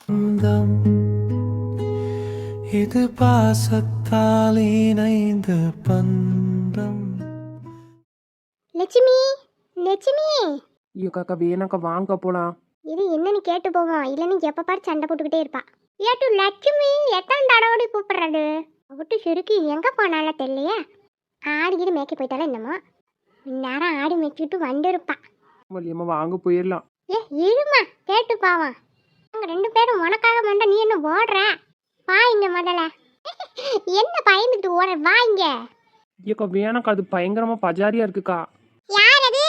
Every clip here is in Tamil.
சொந்தம் இது பாசத்தால் இணைந்த பந்தம். லட்சுமி லட்சுமி ஐயோ காக்கா வேணாக்கா வாங்க போலாம். இது என்னன்னு கேட்டு போவோம், இல்லைன்னு எப்ப பாரு சண்டை போட்டுக்கிட்டே இருப்பா. ஏட்டு லட்சுமி எத்தனை தடவை கூப்பிடுறாரு விட்டு சுருக்கி எங்க போனால தெரியலையே. ஆடிக்கிட்டு மேய்க்க போயிட்டாலும் என்னமோ நேரம் ஆடி மேய்ச்சிக்கிட்டு வந்துருப்பா. வள்ளியம்மா வாங்க போயிடலாம். ஏ இருமா கேட்டு பாவம். அவங்க 2 பேரும் உனக்காக வந்தா நீ என்ன ஓடுற? வா இங்க முதல்ல. என்ன பயந்துட்டு ஓடுற? வா இங்க. ஐயோக்கா வேணாக்கா அது பயங்கரமா பஜாரியா இருக்குக்கா. யார் அது?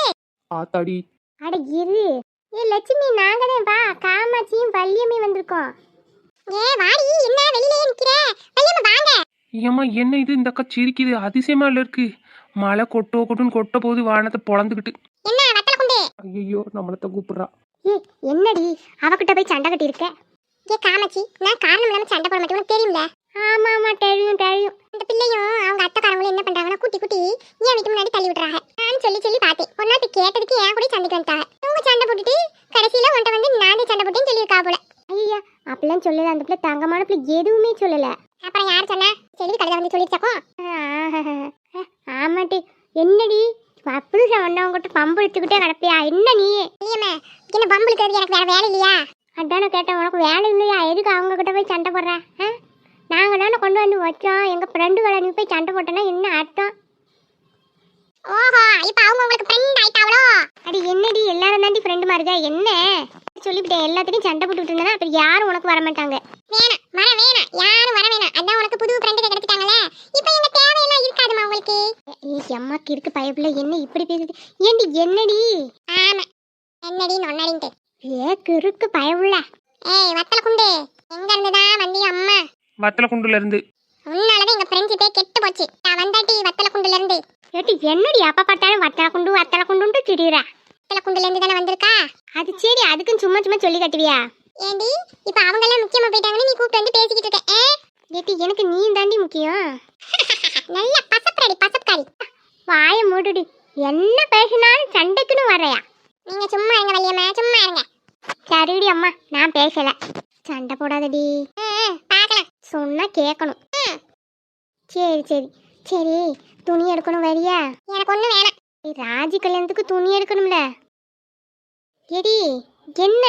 ஆத்தாடி. அட இரு. ஏ லட்சுமி நாங்க தான் வா, காமாட்சியும் வள்ளியம்மே வந்திருக்கோம். ஏ வாடி, என்ன வெளியிலே நிக்கிற? வள்ளியம்மா வாங்க. ஏம்மா என்ன இது இந்த அக்கா சிரிக்குது, அதிசயமா இல்ல இருக்கு. மழை கொட்டுன்னு கொட்ட போது வானத்தை பொழந்துக்கிட்டு. என்ன வத்தல குண்டு? ஐயோ நம்மளத்த கூப்பிடுறா. ஏ என்னடி அவகிட்ட போய் சண்டை கட்டி இருக்க? ஏ காமாட்சி, நான் காரணம் இல்லாம சண்டை போட மாட்டேன், தெரியும்ல? ஆமா ஆமா தெரியும் தெரியும். அந்த பிள்ளையும் அவங்க அத்தைக்காரங்களும் என்ன பண்றாங்கன்னா குட்டி குட்டி ஏன் வீட்டு முன்னாடி தள்ளி விடுறாங்க. நான் சொல்லி பார்த்தேன். ஒரு நாட்டு கேட்டதுக்கு ஏன் கூட சண்டைக்கு வந்துட்டாங்க. இவங்க சண்டை போட்டுட்டு கடைசியில உன்ட்ட வந்து நானே சண்டை போட்டேன்னு சொல்லியிருக்கா போல. ஐயா அப்படிலாம் சொல்லல, அந்த பிள்ளை தங்கமான பிள்ளை எதுவுமே சொல்லல. அப்புறம் யார் சொன்னா? செல்வி கடையில வந்து சொல்லிருச்சாக்கோ? ஆமாட்டி. என்னடி அப்படி வந்தவங்கிட்ட பம்பு எடுத்துக்கிட்டே கிடப்பியா? என்ன நீ இல்லையம்மா என்ன பம்பு எடுக்கிறது? எனக்கு வேற வேலை இல்லையா? அதானே கேட்டேன், உனக்கு வேலை இல்லையா? எதுக்கு அவங்க கிட்ட போய் சண்டை போடுற? நாங்கள் தானே கொண்டு வந்து வச்சோம். எங்கள் ஃப்ரெண்டுகளை நீ போய் சண்டை போட்டோன்னா என்ன அர்த்தம்? ஓஹோ இப்போ அவங்க உங்களுக்கு ஃப்ரெண்ட் ஆயிட்டாவளோ? அடி என்னடி எல்லாரும் தாண்டி ஃப்ரெண்டு மாறுதா என்ன? சொல்லிவிட்டேன் எல்லாத்துக்கும் சண்டை போட்டுக்கிட்டு இருந்தேன்னா அப்புறம் யாரும் உனக்கு வர மாட்டாங்க. வேணாம் வர வேணாம், யாரும் வர வேணாம். அதான் உனக்கு புது ஃப்ரெண்டு கிடைச்சிட்டாங்களே, இப்போ எங்க தேவையெல்லாம் இருக்காதுமா உங்களுக்கு. அம்மாக்கு இருக்கு பயப்புல என்ன இப்படி பேசுது? ஏண்டி என்னடி? ஆமா என்னடி நொன்னடின்ட்டு ஏக்கு இருக்கு பயவுள்ள. ஏய் வத்தல குண்டு, எங்க இருந்துதான் வந்தி அம்மா? வத்தல குண்டுல இருந்து. உன்னாலதான் எங்க ஃப்ரெண்ட்ஷிப்பே கெட்டு போச்சு. நான் வந்தாட்டி வத்தல குண்டுல இருந்து. ஏட்டி என்னடி அப்பா பார்த்தாலும் வத்தல குண்டுன்ட்டு திடீரா? வத்தல குண்டுல இருந்து தானே வந்திருக்கா? அது சரி, அதுக்கும் சும்மா சும்மா சொல்லி கட்டுவியா? ஏண்டி இப்போ அவங்க எல்லாம் முக்கியமா போயிட்டாங்கன்னு நீ கூப்பிட்டு வந்து பேசிக்கிட்டு இருக்க? ஏட்டி எனக்கு நீ தாண்டி முக்கியம். நல்ல பசப்காரி பசப்காரி. வாய மூடுடி. என்ன பேசினாலும் சண்டைக்குன்னு வரையா? நீங்க சும்மா இருங்க வள்ளியம்மா, சும்மா இருங்க. சரிடி அம்மா, நான் பேசல. சண்டை போடாதடி. பார்க்கலாம். சொன்னா கேட்கணும். சரி சரி சரி, துணி எடுக்கணும் வரியா? எனக்கு ஒன்றும் வேணாம். ராஜி கல்யாணத்துக்கு துணி எடுக்கணும்ல. எடி என்ன?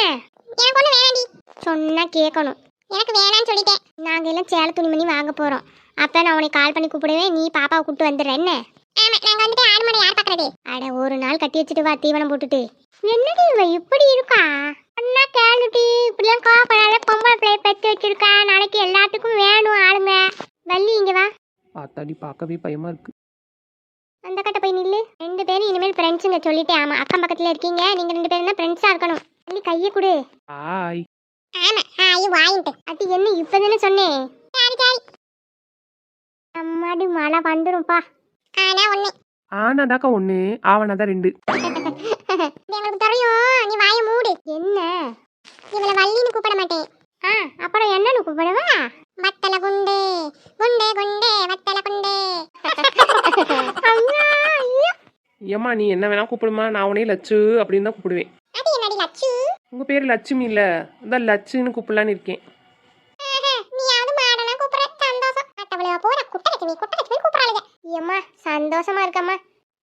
எனக்கு ஒன்றும் வேணாண்டி. சொன்னா கேட்கணும். எனக்கு வேணான்னு சொல்லிட்டேன். நாங்கள் எல்லாம் சேலை துணிமணி வாங்க போகிறோம். அப்போ நான் உனக்கு கால் பண்ணி கூப்பிடுவேன், நீ பாப்பாவை கூப்பிட்டு வந்துடுற என்ன? ஆமாம், நாங்கள் வந்துட்டு ஆடு மாடை யார் பார்க்குறது? அட ஒரு நாள் கட்டி வச்சுட்டு வா, தீவனம் போட்டுட்டு. என்னடி இவ இப்படி இருக்கா? அண்ணா கேளுட்டி, இப்படிலாம் கோப்படாத. பொம்பளை பிள்ளைய பெற்று வச்சிருக்கா, நாளைக்கு எல்லாத்துக்கும் வேணும் ஆளுங்க. வள்ளி இங்கே வா. ஆத்தாடி பார்க்கவே பயமா இருக்கு. அந்த கட்ட போய் நில்லு. 2 பேரும் இனிமேல் ஃப்ரெண்ட்ஸுங்க சொல்லிட்டேன். ஆமாம் அக்கம் பக்கத்தில் இருக்கீங்க, நீங்கள் 2 பேரும் தான் ஃப்ரெண்ட்ஸாக இருக்கணும். வள்ளி கையை கொடு. ஆய். ஆமா ஆயி வாங்கிட்டு. அது என்ன இப்பதானே சொன்னேன். சரி சரி. அம்மாடி மழை வந்துரும்பா. ஆனா ஒண்ணு. ஆனாதாக்கா 1, ஆவனாதான் 2. உங்களுக்கு தெரியும், நீ வாயை மூடு. என்ன? இவளை வள்ளின்னு கூப்பிட மாட்டேன். அப்புறம் என்னன்னு கூப்பிடுவா? வத்தல குண்டு குண்டு குண்டு வத்தல குண்டு. ஏம்மா நீ என்ன வேணா கூப்பிடுமா, நான் உனே லட்சு அப்படின்னு தான் கூப்பிடுவேன். அது என்னடி லட்சு? உங்க பேரு லட்சுமி இல்ல, அதான் லட்சுன்னு கூப்பிடலான்னு இருக்கேன். நீ யாவது மாடனா கூப்பிடுற? சந்தோஷம். அட்டவளையா போற குட்டலட்சுமி கூப்பிடுறாளுங்க. ஏம்மா சந்தோஷமா இருக்கம்மா.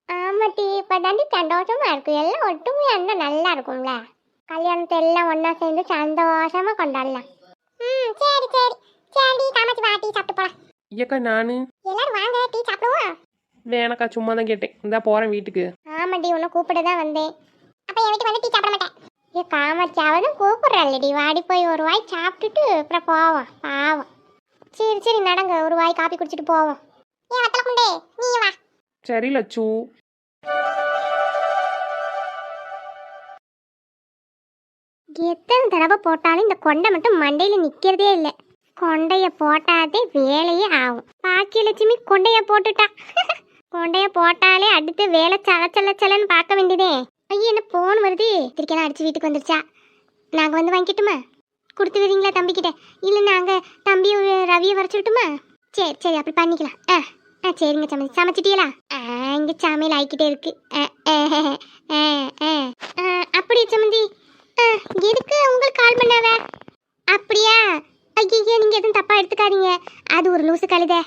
ஆமாட்டி இப்பதாண்டி சந்தோஷமா இருக்கு. எல்லாம் ஒட்டுமையா இருந்தா நல்லா இருக்கும்ல. கல்யாணத்தை எல்லாம் ஒன்னா சேர்ந்து சந்தோஷமா கொண்டாடலாம். சரி சரி சரி காமாச்சி வா, டீ சாப்பிட்டு போலாம். ஐயக்கா நானு. எல்லாரும் வாங்க டீ சாப்பிடுவோம். வேணக்கா சும்மா தான் கேட்டேன், இந்தா போறேன் வீட்டுக்கு. ஆமாட்டி உன்னை கூப்பிட தான் வந்தேன். அப்ப என் வீட்டுக்கு வந்து டீ சாப்பிட மாட்டேன். ஏ காமாச்சி அவதான் கூப்பிடுறாள்டி, வாடி போய் ஒரு வாய் சாப்பிட்டுட்டு அப்புறம் போவோம். பாவம். சரி சரி நடங்க, ஒரு வாய் காப்பி குடிச்சிட்டு போவோம். ஏன் வத்தல குண்டே நீ வா. சரி லட்சு. எத்தனை தடவை போட்டாலும் இந்த கொண்டை மட்டும் மண்டையில் நிற்கிறதே இல்லை. கொண்டைய போட்டாதே வேலையே ஆகும். பாக்கியலட்சுமி கொண்டைய போட்டுட்டா. கொண்டைய போட்டாலே அடுத்து வேலை சலச்சலன்னு பார்க்க வேண்டியதே. ஐயா என்ன போன் வருது, திருக்கெல்லாம் அடிச்சு வீட்டுக்கு வந்துருச்சா? நாங்கள் வந்து வாங்கிட்டுமா? கொடுத்து விடுறீங்களா தம்பிக்கிட்ட? இல்லை நாங்கள் தம்பி ரவியை வர சொல்லட்டுமா? சரி சரி அப்படி பண்ணிக்கலாம். சரிங்க சமைச்சிட்டீங்களா? இங்கே சமையல் ஆகிக்கிட்டே இருக்கு. அப்படி சம்மந்தி எதுக்கு உங்களுக்கு கால் பண்ணாவ? அப்படியா? ஐயோ நீங்க எதுவும் தப்பா எடுத்துக்காதீங்க. அது ஒரு லூசு கழுதை.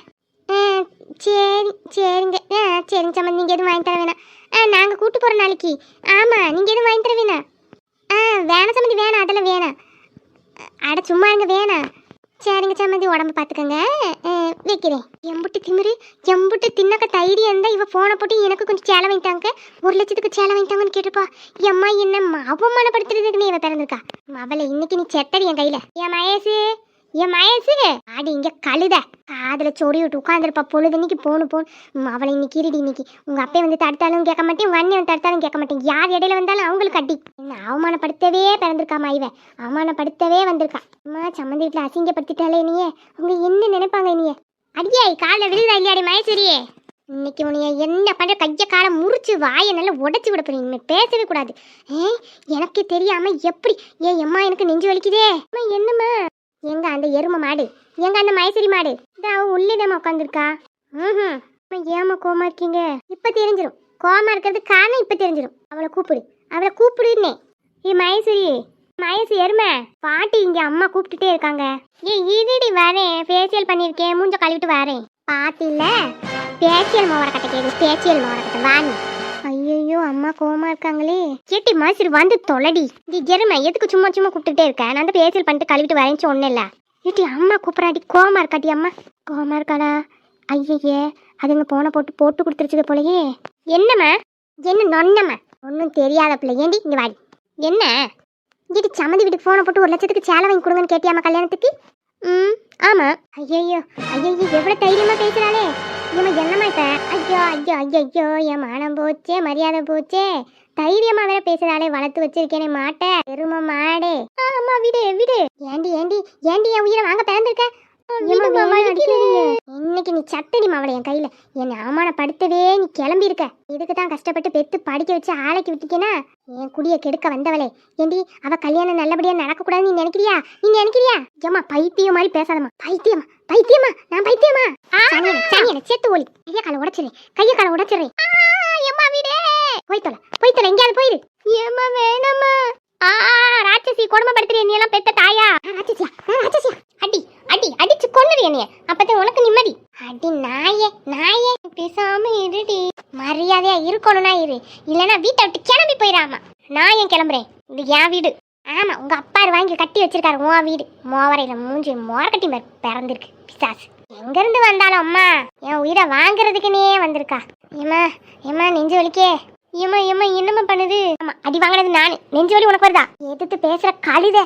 சரி சரிங்க. சரிங்க சம்மந்தி, நீங்க எதுவும் வாங்கி தர வேணாம். நாங்க கூட்டு போற நாளைக்கு. ஆமா நீங்க எதுவும் வாங்கி தர வேணாம். வேணாம் சம்மந்தி, வேணாம், அதெல்லாம் வேணாம். அட சும்மா இருங்க, வேணாம். சரிங்க சம்மந்தி, உடம்பு பார்த்துக்கங்க. வைக்கிறேன். எம்புட்டு திமிரு, எம்புட்டு தின்னக்க தைரியம் இருந்தா இவ போனை போட்டு எனக்கு கொஞ்சம் சேலை வாங்கிட்டாங்க, 1,00,000க்கு சேலை வாங்கிட்டாங்கன்னு கேட்டுப்பா. எம்மா என்ன அவமானப்படுத்துறதுக்கு நீ இவ பிறந்திருக்கா. அவளை இன்னைக்கு நீ செத்தடி என் கையில. என் மயசு ஆடி இங்க கழுத காதுல சொறி விட்டு உட்காந்துருப்பா. பொழுதுன்னைக்கு போகணும். அவளை இன்னைக்கு இருடி. இன்னைக்கு உங்க அப்பே வந்து தடுத்தாலும் கேட்க மாட்டேன், உங்க அண்ணன் வந்து தடுத்தாலும் கேட்க மாட்டேன். யார் இடையில வந்தாலும் அவங்களுக்கு அடி. என்ன அவமானப்படுத்தவே பிறந்திருக்காமா இவ, அவமானப்படுத்தவே வந்திருக்கா. அம்மா சம்மந்தி வீட்டுல அசிங்கப்படுத்திட்டாலே நீயே, அவங்க என்ன நினைப்பாங்க நீயே. அடியே காலில் விழுதா இல்லையாடி மயசூரியே. இன்னைக்கு உனைய என்ன பண்ற, கைய காலை முறிச்சு வாயை நல்லா உடச்சி விட போறீங்க. இனிமே பேசவே கூடாது. எனக்கு தெரியாம எப்படி எம்மா எனக்கு நெஞ்சு வலிக்குதே. என்னம்மா எங்க அந்த எருமை மாடு, எங்க அந்த மயசரி மாடு அவ உள்ளேதாம உட்காந்துருக்கா. ஏமா கோமா இருக்கீங்க? இப்ப தெரிஞ்சிடும் கோமா இருக்கிறது காரணம். இப்ப தெரிஞ்சிடும். அவளை கூப்பிடுன்னே. மயசரி எருமை பாட்டி இங்க அம்மா கூப்பிட்டுட்டே இருக்காங்க. இருடி வரேன், ஃபேஷியல் பண்ணிருக்கேன், மூஞ்ச கழுவிட்டு வரேன். பாத்தில பேச்சியல் மோவரக்கட்டை கேடு, பேச்சியல் மோவரக்கட்டை வாணி. ஐயோ அம்மா கோமா இருக்காங்களே. கேட்டி மாசிரி வந்து தொலைடி. டி ஜெருமை எதுக்கு சும்மா கூப்பிட்டுட்டே இருக்க? நான் அந்த பேசியல் பண்ணிட்டு கழுவிட்டு வரேன்னு சொன்னேன்ல. ஏட்டி அம்மா கூப்பிட்றாடி. கோமா இருக்காட்டி அம்மா? கோமா இருக்காடா. ஐயே அதுங்க போனை போட்டு கொடுத்துருச்சுது போலயே. என்னம்மா என்ன நொன்னம்மா? ஒன்றும் தெரியாத பிள்ளை. ஏண்டி இங்க வாடி. என்ன இடி சம்மந்தி வீட்டுக்கு போனை போட்டு 1,00,000க்கு சேலை வாங்கி கொடுங்கன்னு கேட்டியாம்மா கல்யாணத்துக்கு? ஆமா. ஐயோ எவ்வளவு தைரியமா பேசுறாளே. என்னம்மா இப்ப? ஐயோ என் மானம் போச்சே, மரியாதை போச்சே. தைரியமா வேற பேசுறாளே. வளர்த்து வச்சிருக்கேனே மாட்ட, பெருமை மாடே. அம்மா விடு. ஏண்டி என் உயிரை வாங்க பிறந்திருக்க. இன்னைக்கு நீ சட்டடி மாவளை என் கையில. என்னை அவமானப்படுத்தவே நீ கிளம்பி இருக்க. இதுக்கு தான் கஷ்டப்பட்டு பெத்து படிக்க வச்சு ஆளைக்கு விட்டுக்கேனா என் குடிய கெடுக்க வந்தவளே. ஏண்டி அவ கல்யாணம் நல்லபடியா நடக்க கூடாதுன்னு நீ நினைக்கிறியா? ஏமா பைத்தியம் மாதிரி பேசாதம்மா. பைத்தியமா நான் பைத்தியமா? சாணியனை சேர்த்து ஒளி. கைய காலை உடைச்சிடுறேன். ஏம்மா வீடே போய் தொலை எங்கேயாவது போயிரு. ஏம்மா வேணாம்மா. ராட்சசி கொடுமைப்படுத்துறிய நீ எல்லாம் பெத்த தாயா? ராட்சசியா அடிச்சு கொன்னுரு என்னைய. அப்பதான் உனக்கு நிம்மதி. அடி நாயே பேசாம இருடி. மரியாதையா இருக்கணும்னா இரு, இல்லனா வீட்டை விட்டு கிளம்பி போயிடாமா. நான் ஏன் கிளம்புறேன்? இது என் வீடு. ஆமா உங்க அப்பா வாங்கி கட்டி வச்சிருக்காரு உன் வீடு. மோவரையில மூஞ்சி மோரக்கட்டி மாதிரி பிறந்திருக்கு பிசாசு. எங்க இருந்து வந்தாலும் அம்மா என் உயிரை வாங்குறதுக்குன்னே வந்திருக்கா. ஏமா நெஞ்சு வலிக்கே. ஏமா என்னம்மா பண்ணுது? ஆமா அடி வாங்கினது நானு. நெஞ்சு வலி உனக்கு வருதா? எதிர்த்து பேசுற கழுத.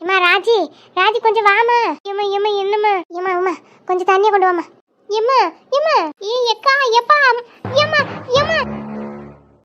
ஏமா ராஜி கொஞ்சம் வாமா. ஏமா என்னம்மா? ஏமா கொஞ்சம் தண்ணியை கொண்டு வாமா. ஏமா எப்பா